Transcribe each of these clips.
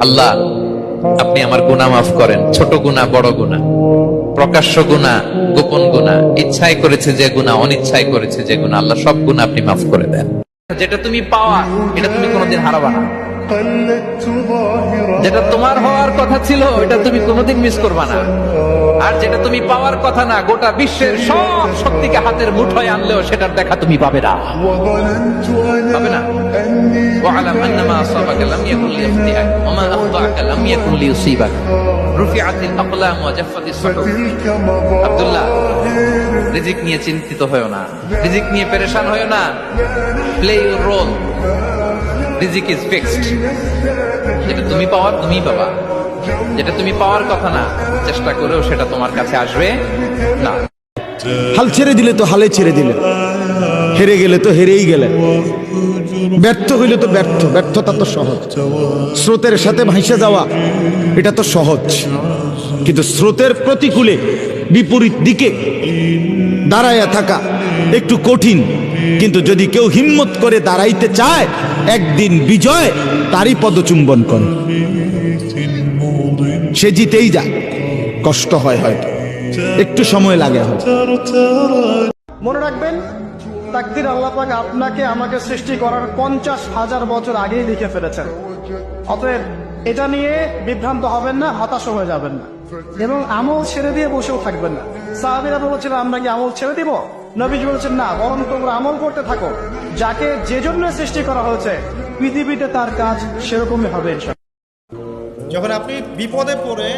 আল্লাহ আপনি আমার গুনাহ মাফ করেন, ছোট গুনাহ বড় গুনাহ, প্রকাশ্য গুনাহ গোপন গুনাহ, ইচ্ছায় করেছে যে গুনাহ, অনিচ্ছায় করেছে যে গুনাহ, আল্লাহ সব গুনাহ আপনি মাফ করে দেন। যেটা তুমি পাওয়া এটা তুমি কোনোদিন হারাবা না, যেটা তোমার হওয়ার কথা ছিল এটা তুমি কোনোদিন মিস করবা না, আর যেটা তুমি পাওয়ার কথা না, গোটা বিশ্বের সব শক্তিকে হাতের মুঠোয় আনলেও সেটার দেখা তুমি পাবে না, পাবে না। ওয়ালাম আন্নামা আসাবাকা লাম ইয়াকুন লিয়াখতিআক ওয়া মা আখতাআকা লাম ইয়াকুন লিয়ুসিবাক রুফিআতিল আকলাম ওয়া জাফফাতিস সুহুফ। আব্দুল্লাহ, রিজিক নিয়ে চিন্তিত হয়ো না, রিজিক নিয়ে পেরেশান হয়ো না, প্লে ইউর রোল, রিজিক ইজ ফিক্সড। যেটা তুমি পাওয়ার তুমিই পাবা, যেটা তুমি পাওয়ার কথা না, চেষ্টা করেও সেটা তোমার কাছে আসবে না। হাল ছেড়ে দিলে তো হালে ছেড়ে দিলে, হেরে গেলে তো হেরেই গেলে, ব্যর্থ হইলে তো ব্যর্থ, ব্যর্থতা তো সহজ। স্রোতের সাথে ভাসে যাওয়া এটা তো সহজ, কিন্তু স্রোতের প্রতিকূলে বিপরীত দিকে দাঁড়ায়া থাকা একটু কঠিন। কিন্তু যদি কেউ হিম্মত করে দাঁড়াইতে চায়, একদিন বিজয় তারই পদচুম্বন করে, সে জিতেই যায়। কষ্ট হয়, হয়তো একটু সময় লাগে হয়তো। মনে রাখবেন, তাকদীর আল্লাহ পাক আপনাকে আমাকে সৃষ্টি করার 50,000 বছর আগেই লিখে ফেলেছেন। অতএব এটা নিয়ে বিভ্রান্ত হবেন না, হতাশ হয়ে যাবেন না, এবং আমল ছেড়ে দিয়ে বসেও থাকবেন না। সাহাবীরা বলেছিলেন আমরা কি আমল ছেড়ে দিব? নবীজি বলেছেন না, বরং তোমরা আমল করতে থাকো। যাকে যে জন্য সৃষ্টি করা হয়েছে পৃথিবীতে তার কাজ সেরকমই হবে ইনশাআল্লাহ। যখন আপনি বিপদে পড়ে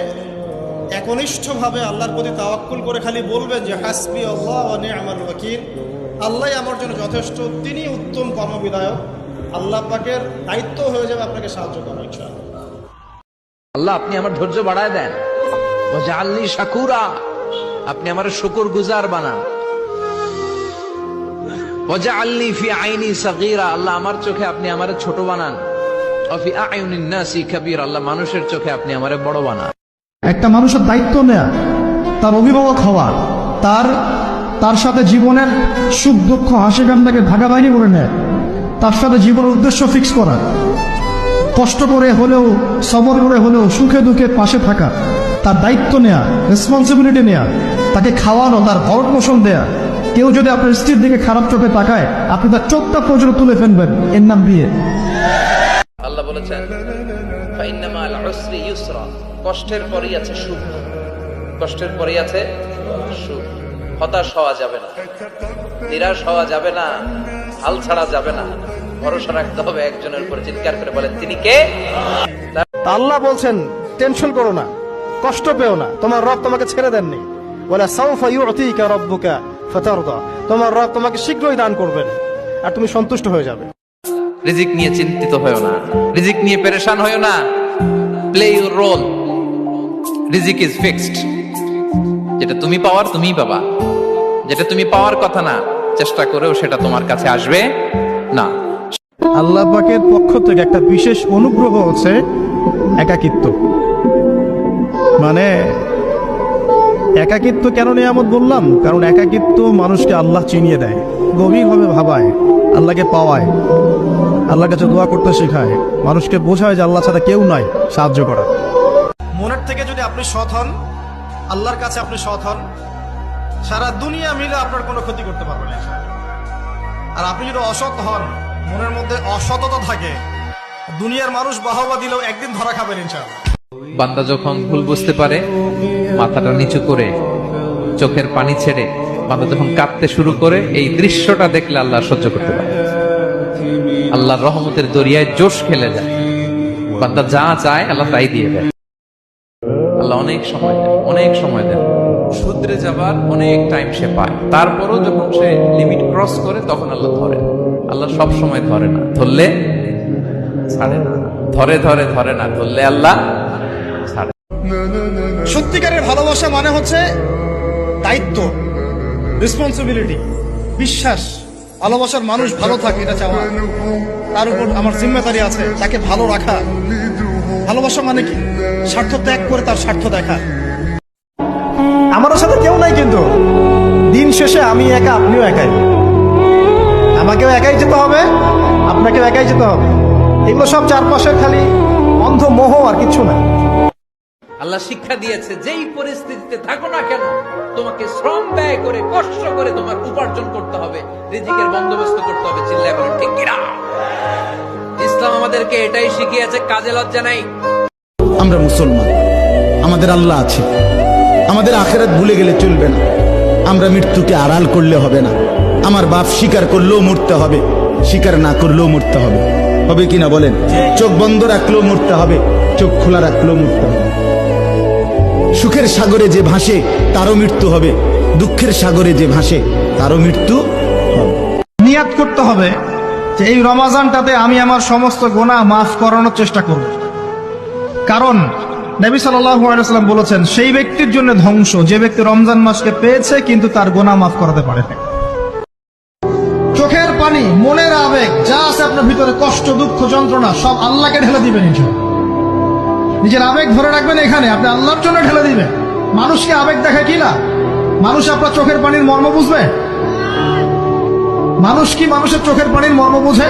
একনিষ্ঠভাবে আল্লাহর প্রতি তাওয়াক্কুল করে খালি বলবেন যে হাসবি আল্লাহ ওয়া নি'মাল ওয়াকিল, আল্লাহই আমার জন্য যথেষ্ট, তিনি উত্তম কর্মবিধায়ক, আল্লাহ পাকের দায়িত্ব হয়ে যাবে আপনাকে সাহায্য করা ইনশাআল্লাহ। আল্লাহ আপনি আমার ধৈর্য বাড়ায় দেন, ওয়াজআলনি শাকুরা, আপনি আমার শুকর গুজার বানান, ওয়াজআলনি ফি আইনি সাগীরা, আল্লাহ আমার চোখে আপনি আমারে ছোট বানান, ওয়া ফি আয়ুনিন নাসি কাবীর, আল্লাহ মানুষের চোখে আপনি আমারে বড় বানান। একটা মানুষের দায়িত্ব নেয়া, তার অভিভাবক হওয়া, তার সাথে জীবনের সুখ দুঃখ হাসি কান্নাকে ভাগাভাগি করে নেয়, তার সাথে জীবনের উদ্দেশ্য ফিক্স করা, কষ্ট করে হলেও সবর করে হলেও সুখে দুঃখে পাশে থাকা, তার দায়িত্ব নেয়া, রেসপন্সিবিলিটি নেয়া, তাকে খাওয়ানো, তার ভরণ পোষণ দেয়া। কেউ যদি আপনার স্ত্রীর দিকে খারাপ চোখে তাকায়, আপনি তার চোখটা পর্যন্ত তুলে ফেলবেন, এর নাম বিয়ে। আল্লাহ বলেছেন ফাইন্না মাল উসরি ইউসরা, কষ্টের পরেই আছে সুখ, কষ্টের পরেই আছে সুখ। হতাশ হওয়া যাবে না, নিরাশ হওয়া যাবে না, হাল ছাড়া যাবে না, ভরসা রাখতে হবে একজনের উপর। চিৎকার করে বলেন তিনি কে? আল্লাহ বলছেন টেনশন করো না, কষ্ট পেও না, তোমার রব তোমাকে ছেড়ে দেননি। বলে সাউফা ইউতিকা রাব্বুকা ফাতারদা, তোমার রব তোমাকে শীঘ্রই দান করবেন আর তুমি সন্তুষ্ট হয়ে যাবে। রিজিক নিয়ে চিন্তিত হয়ো না, রিজিক নিয়ে পেরেশান হয়ো না, প্লে ইউর রোল, রিজিক ইজ ফিক্সড। যেটা তুমি পাওয়ার তুমিই পাবা, যেটা তুমি পাওয়ার কথা না, চেষ্টা করেও সেটা তোমার কাছে আসবে না। আল্লাহ পাকের পক্ষ থেকে একটা বিশেষ অনুগ্রহ হচ্ছে একাকিত্ব। মানে একাকিত্ব কেন নিয়ামত বললাম? কারণ একাকিত্ব মানুষকে আল্লাহ চিনিয়ে দেয়, গভীরভাবে ভাবায়, আল্লাহকে পাওয়ায়, আল্লাহর কাছে দোয়া করতে শেখায়, মানুষকে বোঝায় যে আল্লাহ ছাড়া কেউ নাই সাহায্য করা। মনের থেকে যদি আপনি সৎ হন, আল্লাহর কাছে আপনি সৎ হন, সারা দুনিয়া মিলে আপনার কোনো ক্ষতি করতে পারবে না। আর আপনি যদি অসৎ হন, মনের মধ্যে অসততা থাকে, দুনিয়ার মানুষ বাহবা দিলেও একদিন ধরা খাবেন ইনশাআল্লাহ। বান্দা যখন ভুল বুঝতে পারে, মাথাটা নিচু করে চোখের পানি ছেড়ে বান্দা যখন কাঁদতে শুরু করে, এই দৃশ্যটা দেখলে আল্লাহ সহ্য করতে পারে, আল্লাহর রহমতের দরিয়ায় জোশ খেলে যায়, বান্দা যা চায় আল্লাহ তাই দিয়ে দেয়। আল্লাহ অনেক সময় দেন, অনেক সময় দেন, শুধরে যাবার অনেক টাইম সে পায়, তারপরও যখন সে লিমিট ক্রস করে তখন আল্লাহ ধরে। আল্লাহ সব সময় ধরে না, ধরলে ছাড়ে না, ধরে ধরে ধরে না, ধরলে আল্লাহ ছাড়ে। সত্যিকারের ভালোবাসা মানে হচ্ছে দায়িত্ব, রেসপন্সিবিলিটি, বিশ্বাস, ভালোবাসার মানুষ ভালো থাকে এটা চাওয়া, তার উপর আমার জিম্মেদারি আছে তাকে ভালো রাখা। ভালোবাসা মানে কি? স্বার্থ ত্যাগ করে তার স্বার্থ দেখা। আমার সাথে কেউ নাই, কিন্তু দিন শেষে আমি একা, আপনিও একাই, আমাকেও একাই যেতে হবে, আপনাকেও একাই যেতে হবে। এগুলো সব চারপাশের খালি অন্ধ মোহ আর কিছু নাই। আল্লাহ শিক্ষা দিয়েছে যেই পরিস্থিতিতে থাকো না কেন তোমাকে শ্রম ব্যয় করে কষ্ট করে তোমার উপার্জন করতে হবে, রিজিকের বন্দোবস্ত করতে হবে। চিল্লায় বলেন ঠিক কিনা? ইসলাম আমাদেরকে এটাই শিখিয়েছে, কাজে লজ্জা নাই। আমরা মুসলমান, আমাদের আল্লাহ আছে, আমাদের আখেরাত ভুলে গেলে চলবে না। আমরা মৃত্যুকে আড়াল করলে হবে না। আমার বাপ স্বীকার করলেও মরতে হবে, স্বীকার না করলেও মরতে হবে। হবে কিনা বলেন? চোখ বন্ধ রাখলেও মরতে হবে, চোখ খোলা রাখলেও মরতে হবে। সুখের সাগরে যে ভাসে তারও মৃত্যু হবে, দুঃখের সাগরে যে ভাসে তারও মৃত্যু হবে। নিয়াত করতে হবে যে এই রমাজানটাতে আমি আমার সমস্ত গুনাহ মাফ করানোর চেষ্টা করব। কারণ নবী সাল্লাল্লাহু আলাইহি ওয়াসাল্লাম বলেছেন, সেই ব্যক্তির জন্য ধ্বংস যে ব্যক্তি রমজান মাসকে পেয়েছে কিন্তু তার গুনাহ মাফ করাতে পারে না। চোখের পানি, মনের আবেগ যা আছে আপনার ভিতরে, কষ্ট, দুঃখ, যন্ত্রণা সব আল্লাহকে ঢেলে দিবেন। নিজের আবেগ ধরে রাখবেন এখানে, আপনি আল্লাহর জন্য ঢেলে দিবেন। মানুষকে আবেগ দেখে কি না? মানুষ আপনার চোখের পানির মর্ম বুঝবে? মানুষ কি মানুষের চোখের পানির মর্ম বুঝে?